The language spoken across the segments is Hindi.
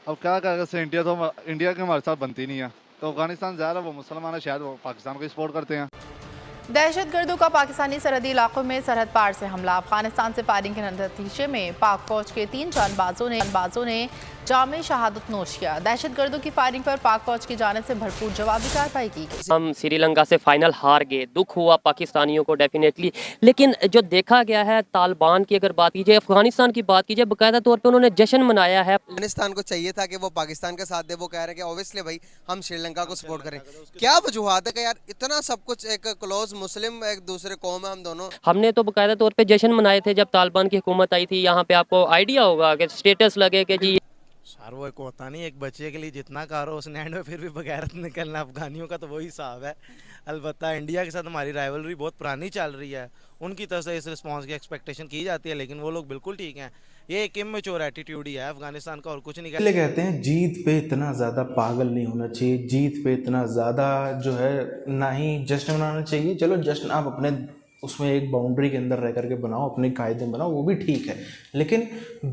अब क्या करेगा से इंडिया के हमारे साथ बनती नहीं है, तो अफगानिस्तान ज़्यादा वो मुसलमान है, शायद वो पाकिस्तान को सपोर्ट करते हैं। दहशतगर्दों का पाकिस्तानी सरहदी इलाकों में सरहद पार से हमला। अफगानिस्तान से फायरिंग के नतीजे में पाक फौज के 3 जानबाजों ने जामे शहादत नोश किया। दहशतगर्दों की फायरिंग पर पाक फौज की जानिब से भरपूर जवाबी कार्रवाई की गई। हम श्रीलंका से फाइनल हार गए, दुख हुआ पाकिस्तानियों को डेफिनेटली, लेकिन जो देखा गया है तालिबान की अगर बात कीजिए, अफगानिस्तान की बात कीजिए, बाकायदा तौर पे उन्होंने जश्न मनाया है। अफगानिस्तान को चाहिए था कि वो पाकिस्तान का साथ दे, वो कह रहे हैं कि ऑब्वियसली भाई हम श्रीलंका को सपोर्ट करें। क्या वजूहत है कि यार इतना सब कुछ, एक क्लोज मुस्लिम एक दूसरे कौम है हम दोनों। हमने तो बाकायदा तौर पे जश्न मनाए थे जब तालिबान की हुकूमत आई थी। यहाँ पे आपको आइडिया होगा कि स्टेटस लगे कि जी सर वो एक होता नहीं, एक बच्चे के लिए जितना करो उसने एंड में फिर भी बगैरत निकलना। अफगानियों का तो वही हिसाब है। अलबत्ता इंडिया के साथ हमारी राइवलरी बहुत पुरानी चल रही है, उनकी तरफ से इस रिस्पांस की एक्सपेक्टेशन की जाती है, लेकिन वो लोग बिल्कुल ठीक हैं। ये एक इमेच्योर एटीट्यूड ही है अफगानिस्तान का, और कुछ नहीं कहते हैं जीत पे इतना ज़्यादा पागल नहीं होना चाहिए, जीत पे इतना ज़्यादा जो है ना ही जश्न मनाना चाहिए। चलो जश्न आप अपने उसमें एक बाउंड्री के अंदर रह करके बनाओ, अपने कायदे बनाओ, वो भी ठीक है, लेकिन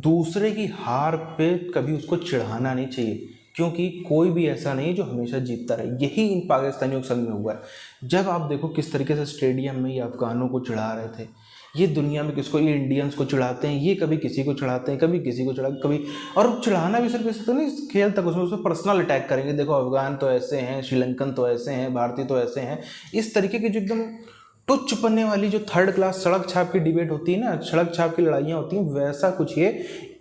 दूसरे की हार पे कभी उसको चिढ़ाना नहीं चाहिए, क्योंकि कोई भी ऐसा नहीं है जो हमेशा जीतता रहे। यही इन पाकिस्तानियों के संग में हुआ है। जब आप देखो किस तरीके से स्टेडियम में ये अफगानों को चिढ़ा रहे थे, ये दुनिया में किसको, ये इंडियंस को चिढ़ाते हैं, ये कभी किसी को चिढ़ाते हैं, कभी किसी को कभी, और चिढ़ाना भी सिर्फ इससे तो नहीं, खेल तक उसमें पर्सनल अटैक करेंगे। देखो अफगान तो ऐसे हैं, श्रीलंकन तो ऐसे हैं, भारतीय तो ऐसे हैं। इस तरीके की जो एकदम टुच्च पन्ने वाली जो थर्ड क्लास सड़क छाप की डिबेट होती है ना, सड़क छाप की लड़ाइयाँ होती हैं, वैसा कुछ ये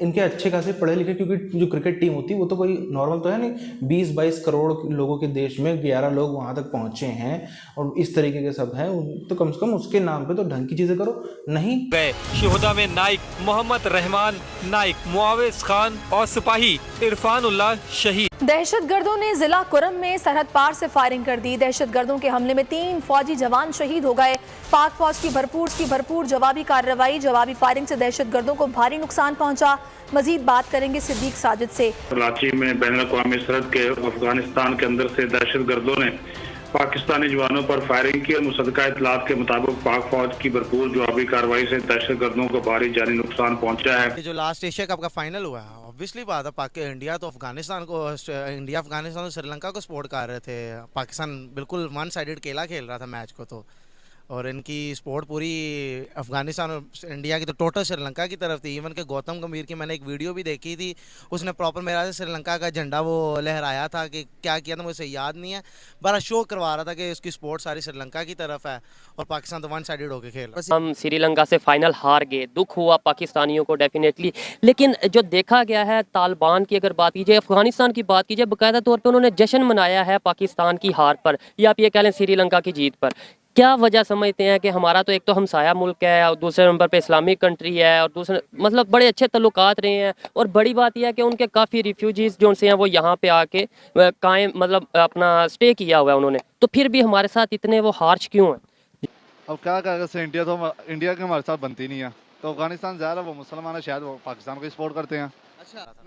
इनके अच्छे खासे पढ़े लिखे, क्योंकि जो क्रिकेट टीम होती है वो तो कोई नॉर्मल तो है नहीं। 20-22 करोड़ लोगों के देश में 11 लोग वहाँ तक पहुँचे हैं, और इस तरीके के सब हैं, तो कम से कम उसके नाम पे तो ढंग की चीज़ें करो। नहीं गए शोहदा में नाइक मोहम्मद रहमान नाइक, मुआविज खान और सिपाही इरफान उल्लाह शहीद। दहशतगर्दों ने जिला कुरम में सरहद पार से फायरिंग कर दी। दहशतगर्दों के हमले में 3 फौजी जवान शहीद हो गए। पाक फौज की भरपूर जवाबी कार्रवाई। जवाबी फायरिंग से दहशतगर्दों को भारी नुकसान पहुंचा। मजीद बात करेंगे सिद्दीक साजिद से। कराची में बैनुल-अक़वामी सरहद के अफगानिस्तान के अंदर से दहशतगर्दों ने पाकिस्तानी जवानों पर फायरिंग की और मुसद्दका इत्तलात के मुताबिक पाक फौज की भरपूर जवाबी कार्रवाई से दहशतगर्दों को भारी जानी नुकसान पहुंचा है। जो लास्ट एशिया कप का फाइनल हुआ है, ऑब्वियसली बात है इंडिया तो अफगानिस्तान को, इंडिया अफगानिस्तान और श्रीलंका को सपोर्ट कर रहे थे। पाकिस्तान बिल्कुल वन साइडेड खेला खेल रहा था मैच को, तो और इनकी सपोर्ट पूरी अफगानिस्तान और इंडिया की तो टोटल श्रीलंका की तरफ थी। इवन के गौतम गंभीर की मैंने एक वीडियो भी देखी थी, उसने प्रॉपर मेरा श्रीलंका का झंडा वो लहराया था, कि क्या किया था मुझे याद नहीं है, बड़ा शो करवा रहा था कि उसकी सपोर्ट सारी श्रीलंका की तरफ है और पाकिस्तान तो वन साइडेड होकर खेल रहा। हम श्रीलंका से फाइनल हार गए, दुख हुआ पाकिस्तानियों को डेफिनेटली, लेकिन जो देखा गया है तालिबान की अगर बात कीजिए, अफगानिस्तान की बात कीजिए, बाकायदा तौर पर उन्होंने जश्न मनाया है पाकिस्तान की हार पर, या आप ये कह लें श्रीलंका की जीत पर। क्या वजह समझते हैं कि हमारा तो एक तो हमसाया मुल्क है और दूसरे नंबर पे इस्लामिक कंट्री है, और दूसरे मतलब बड़े अच्छे तल्लुकात रहे हैं, और बड़ी बात यह है कि उनके काफ़ी रिफ्यूजीज़ जो से हैं वो यहाँ पे आके कायम मतलब अपना स्टे किया हुआ है उन्होंने, तो फिर भी हमारे साथ इतने वो हार्श क्यों हैं? अब क्या करेगा से इंडिया के हमारे साथ बनती नहीं है, तो अफगानिस्तान ज़्यादा वो मुसलमान है, शायद वो पाकिस्तान को सपोर्ट करते हैं।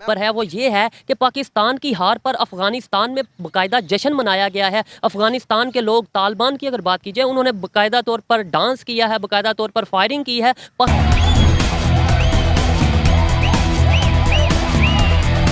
पर है वो ये है कि पाकिस्तान की हार पर अफगानिस्तान में बाकायदा जश्न मनाया गया है। अफगानिस्तान के लोग, तालिबान की अगर बात कीजिए, उन्होंने बाकायदा तौर पर डांस किया है, बाकायदा तौर पर फायरिंग की है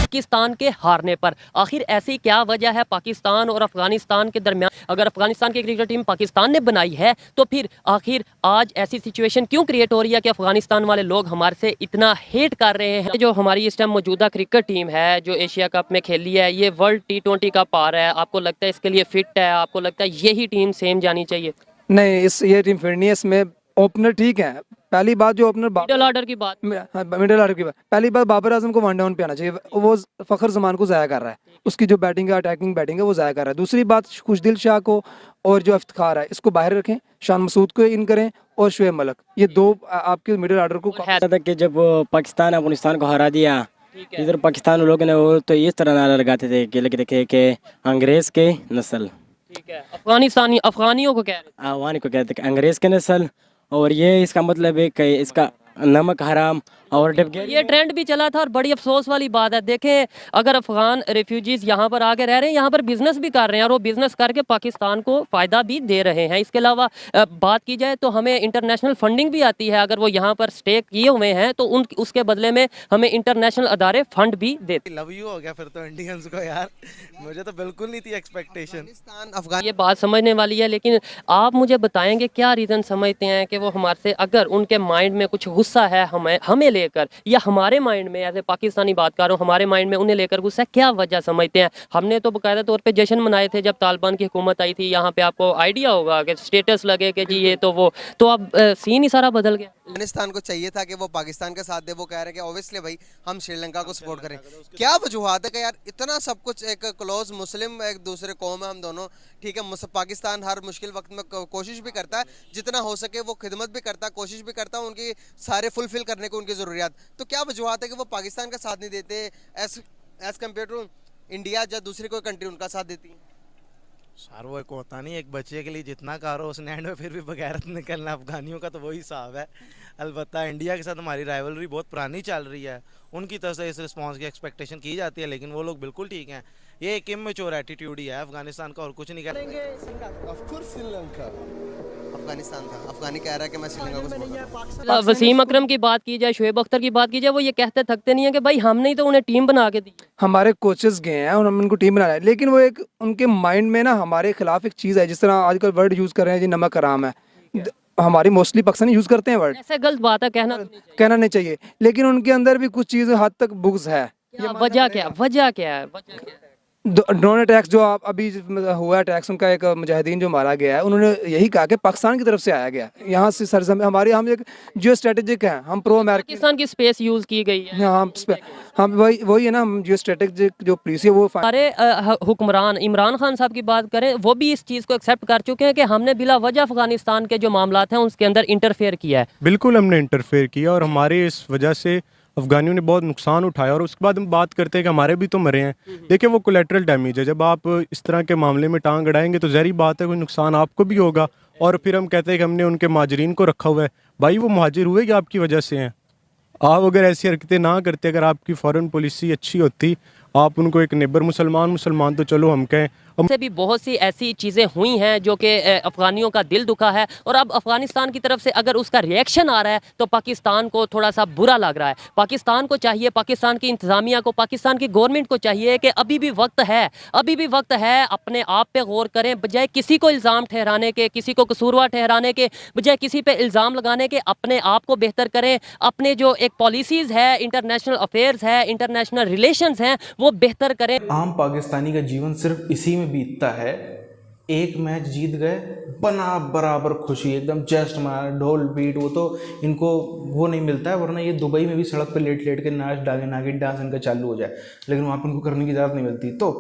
पाकिस्तान के हारने पर। आखिर ऐसी क्या वजह है पाकिस्तान और अफगानिस्तान के दरमियान? अगर अफगानिस्तान की क्रिकेट टीम पाकिस्तान ने बनाई है, तो फिर आखिर आज ऐसी सिचुएशन क्यों क्रिएट हो रही है कि अफगानिस्तान वाले लोग हमारे से इतना हेट कर रहे हैं? जो हमारी इस टाइम मौजूदा क्रिकेट टीम है जो एशिया कप में खेली है, ये वर्ल्ड T20 का पार है, आपको लगता है इसके लिए फिट है? आपको लगता है यही टीम सेम जानी चाहिए? नहीं, ये टीम फिटनेस में ओपनर ठीक है। पहली बात जो ओपनर मिडल ऑर्डर की बात, मिडिल ऑर्डर की बात, पहली बात बाबर आजम को वन डाउन पे आना चाहिए, वो फखर जमान को ज़ाया कर रहा है, उसकी जो बैटिंग है, अटैकिंग बैटिंग है, वो ज़ाया कर रहा है। दूसरी बात खुशदिल शाह को और जो इफ्तिखार है इसको बाहर रखें, शान मसूद को इन करें और शुएब मलिक, ये दो आपके मिडिल ऑर्डर को कि जब पाकिस्तान अफगानिस्तान को हरा दिया, इधर पाकिस्तान लोगों ने वो तो इस तरह नारा लगाते थे कि देखे कि अंग्रेज के नस्ल, ठीक है, अफगानिस्तानी अफगानियों को कह रहे अफगानी को कहते हैं अंग्रेज के नस्ल, और ये इसका मतलब है कि इसका नमक हराम और डिप्टी ये ट्रेंड भी चला था और बड़ी अफसोस वाली बात है। देखें, अगर अफगान रेफ्यूजीज यहाँ पर आके रह रहे हैं, यहाँ पर बिजनेस भी कर रहे हैं और वो बिजनेस करके पाकिस्तान को फ़ायदा भी दे रहे हैं। इसके अलावा बात की जाए तो हमें इंटरनेशनल फंडिंग भी आती है। अगर वो यहाँ पर स्टे किए हुए हैं तो उसके बदले में हमें इंटरनेशनल अदारे फंड भी देते। लव यू हो गया फिर तो इंडियंस को यार, मुझे तो बिल्कुल नहीं थी एक्सपेक्टेशन। ये बात समझने वाली है, लेकिन आप मुझे बताएंगे क्या रीज़न समझते हैं कि वो हमारे से, अगर उनके माइंड में कुछ गुस्सा है हमें लेकर, या हमारे माइंड में, ऐसे पाकिस्तानी बात कर रहा हूँ, हमारे माइंड में उन्हें लेकर गुस्सा है, क्या वजह समझते हैं? हमने तो बाकायदा तौर पे जश्न मनाए थे जब तालिबान की हुकूमत आई थी यहाँ पे, आपको आइडिया होगा कि स्टेटस लगे कि जी ये तो वो, तो अब सीन ही सारा बदल गया। अफगानिस्तान को चाहिए था कि वो पाकिस्तान का साथ दे, वो कह रहे हैं कि ऑब्वियसली भाई हम श्रीलंका को सपोर्ट करें। क्या वजूहत है कि यार इतना सब कुछ, एक क्लोज मुस्लिम एक दूसरे कौम है हम दोनों, ठीक है, पाकिस्तान हर मुश्किल वक्त में कोशिश भी करता है जितना हो सके, वो खिदमत भी करता है, कोशिश भी करता है उनकी सारे फुलफिल करने को उनकी ज़रूरियात। तो क्या वजूहत है कि वो पाकिस्तान का साथ नहीं देते एज कम्पेयर टू इंडिया, या दूसरी कोई कंट्री उनका साथ देती है? सर वो एक होता नहीं, एक बच्चे के लिए जितना करो उसने एंड में फिर भी बगैरत निकलना, अफगानियों का तो वही हिसाब है। अलबत्ता इंडिया के साथ हमारी राइवलरी बहुत पुरानी चल रही है, उनकी तरफ से इस रिस्पॉन्स की एक्सपेक्टेशन की जाती है, लेकिन वो लोग बिल्कुल ठीक हैं। ये एक इमेच्योर एटीट्यूड ही है अफगानिस्तान का, और कुछ नहीं करेंगे। अफगानिस्तान था, अफगानी कह रहा है कि मैं श्रीलंका को सपोर्ट करूं। वसीम अकरम की बात की जाए, शुएब अख्तर की बात की जाए, वो ये कहते थकते नहीं है कि भाई हमने ही तो उन्हें टीम बना के दी। हमारे कोचेस गए हैं और हम उनको टीम बना रहे हैं, लेकिन वो एक उनके माइंड में ना हमारे खिलाफ एक चीज़ है, जिस तरह आजकल वर्ड यूज़ कर रहे हैं जी, नमक हराम है। हमारी मोस्टली पाकिस्तानी यूज़ करते हैं वर्ड, ऐसे गलत बात है, कहना नहीं चाहिए, लेकिन उनके अंदर भी कुछ चीज़ हद तक बुग्ज है। वजह क्या है? ड्रोन अटैक्स जो आप अभी हुआ अटैक्स, उनका एक मुजाहिदीन जो मारा गया है, उन्होंने यही कहा कि पाकिस्तान की तरफ से आया गया, यहाँ से सरजम हमारी, हम एक जियो स्ट्रेटेजिक हैं, हम प्रो अमेरिकन, पाकिस्तान की स्पेस यूज़ की गई है। हम वही है ना, हम जियो स्ट्रेटेजिक जो पुलिस है वो हमारे हुक्मरान इमरान खान साहब की बात करें, वो भी इस चीज़ को एक्सेप्ट कर चुके हैं कि हमने बिला वजह अफगानिस्तान के जो मामलात हैं उसके अंदर इंटरफेयर किया है। बिल्कुल हमने इंटरफेयर किया और हमारे इस वजह से अफगानियों ने बहुत नुकसान उठाया। और उसके बाद हम बात करते हैं कि हमारे भी तो मरे हैं। देखिए वो कोलेटरल डैमेज है, जब आप इस तरह के मामले में टांग अड़ाएंगे तो ज़ाहिर बात है कोई नुकसान आपको भी होगा। और फिर हम कहते हैं कि हमने उनके महाजरीन को रखा हुआ है, भाई वो महाजिर हुए कि आपकी वजह से हैं। आप अगर ऐसी हरकतें ना करते, अगर आपकी फ़ॉरेन पॉलिसी अच्छी होती, आप उनको एक नेबर मुसलमान तो चलो हम कहें, से भी बहुत सी ऐसी चीज़ें हुई हैं जो कि अफ़गानियों का दिल दुखा है। और अब अफ़गानिस्तान की तरफ से अगर उसका रिएक्शन आ रहा है तो पाकिस्तान को थोड़ा सा बुरा लग रहा है। पाकिस्तान को चाहिए, पाकिस्तान की इंतज़ामिया को, पाकिस्तान की गवर्नमेंट को चाहिए कि अभी भी वक्त है, अपने आप पे गौर करें, बजाय किसी को इल्ज़ाम ठहराने के, किसी को कसूरवार ठहराने के, बजाय किसी पे इल्ज़ाम लगाने के, अपने आप को बेहतर करें। अपने जो एक पॉलिसीज़ है, इंटरनेशनल अफेयर्स है, इंटरनेशनल रिलेशंस हैं, वो बेहतर करें। आम पाकिस्तानी का जीवन सिर्फ इसी में बीतता है, एक मैच जीत गए बना बराबर खुशी, एकदम जस्ट मार ढोल बीट, वो तो इनको वो नहीं मिलता है। वरना ये दुबई में भी सड़क पे लेट के नाच नागिन डांस इनका चालू हो जाए, लेकिन वहाँ पर उनको करने की इजाज़त नहीं मिलती। तो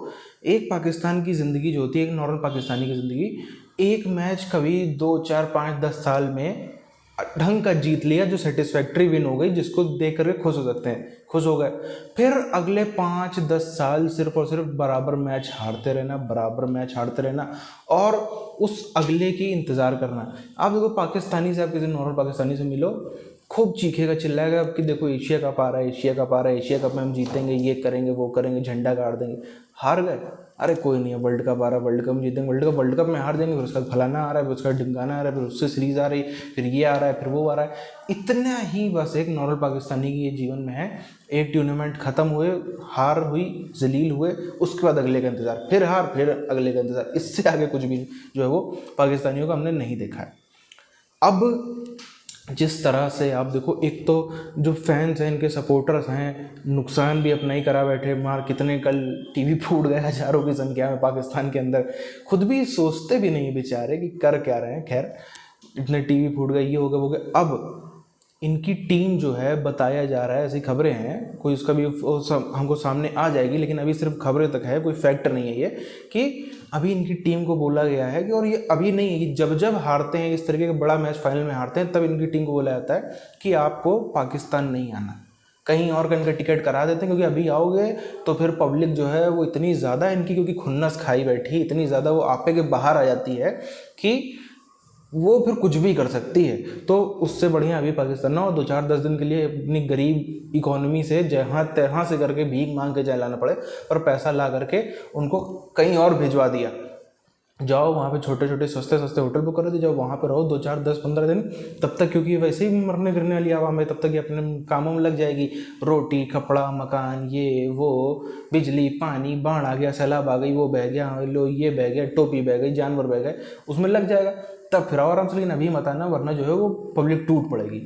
एक पाकिस्तान की ज़िंदगी जो होती है, एक नॉर्मल पाकिस्तानी की ज़िंदगी, एक मैच कभी 2, 4, 5, 10 साल में ढंग का जीत लिया, जो सेटिस्फैक्ट्री विन हो गई, जिसको देख करके खुश हो सकते हैं, खुश हो गए। फिर अगले 5-10 साल सिर्फ और सिर्फ बराबर मैच हारते रहना और उस अगले की इंतज़ार करना। आप देखो पाकिस्तानी से, आप किसी नॉर्मल पाकिस्तानी से मिलो, खूब चीखेगा चिल्लाएगा कि देखो एशिया कप आ रहा है, एशिया कप में हम जीतेंगे, ये करेंगे, वो करेंगे, झंडा गाड़ देंगे। हार गए, अरे कोई नहीं है, वर्ल्ड कप आ रहा है, वर्ल्ड कप में जीतेंगे, वर्ल्ड कप में हार जाएंगे, फिर उसका फलाना आ रहा है, फिर उसका ढिमकाना आ रहा है, फिर उससे सीरीज़ आ रही, फिर ये आ रहा है, फिर वो आ रहा है। इतना ही बस एक नॉर्मल पाकिस्तानी की ये जीवन में है। एक टूर्नामेंट ख़त्म हुए, हार हुई, जलील हुए, उसके बाद अगले का इंतज़ार, फिर हार, फिर अगले का इंतज़ार। इससे आगे कुछ भी जो है वो पाकिस्तानियों का हमने नहीं देखा है। अब जिस तरह से आप देखो, एक तो जो फैंस हैं, इनके सपोर्टर्स हैं, नुकसान भी अपना ही करा बैठे, मार कितने कल टीवी फूट गए हज़ारों की संख्या में पाकिस्तान के अंदर, खुद भी सोचते भी नहीं बेचारे कि कर क्या रहे हैं। खैर इतने टीवी फूट गए, ये हो गया वो गया। अब इनकी टीम जो है, बताया जा रहा है, ऐसी खबरें हैं, कोई उसका भी हमको सामने आ जाएगी, लेकिन अभी सिर्फ खबरें तक है, कोई फैक्ट नहीं है ये, कि अभी इनकी टीम को बोला गया है कि, और ये अभी नहीं है, कि जब जब हारते हैं, इस तरीके का बड़ा मैच फाइनल में हारते हैं, तब इनकी टीम को बोला जाता है कि आपको पाकिस्तान नहीं आना, कहीं और का इनका टिकट करा देते हैं, क्योंकि अभी आओगे तो फिर पब्लिक जो है वो इतनी ज़्यादा इनकी, क्योंकि खुन्नस खाई बैठी, इतनी ज़्यादा वो आपे के बाहर आ जाती है कि वो फिर कुछ भी कर सकती है। तो उससे बढ़िया अभी पाकिस्तान ना 2-4-10 दिन के लिए अपनी गरीब इकोनॉमी से जहाँ तहाँ से करके भीख मांग के चाहे लाना पड़े, और पैसा ला करके उनको कहीं और भिजवा दिया। जाओ वहाँ पे छोटे छोटे सस्ते सस्ते होटल बुक करो, जाओ वहाँ पे रहो 2-4-10-15 दिन, तब तक, क्योंकि वैसे ही मरने गिरने वाली आवाम है, तब तक ये अपने कामों में लग जाएगी। रोटी कपड़ा मकान ये वो, बिजली पानी, बाढ़ आ गया, सैलाब आ गई, वो बह गया, लो ये बह गया, टोपी बह गई, जानवर बह गए, उसमें लग जाएगा। तब फिर आराम से। लेकिन अभी मत आना, वरना जो है वो पब्लिक टूट पड़ेगी।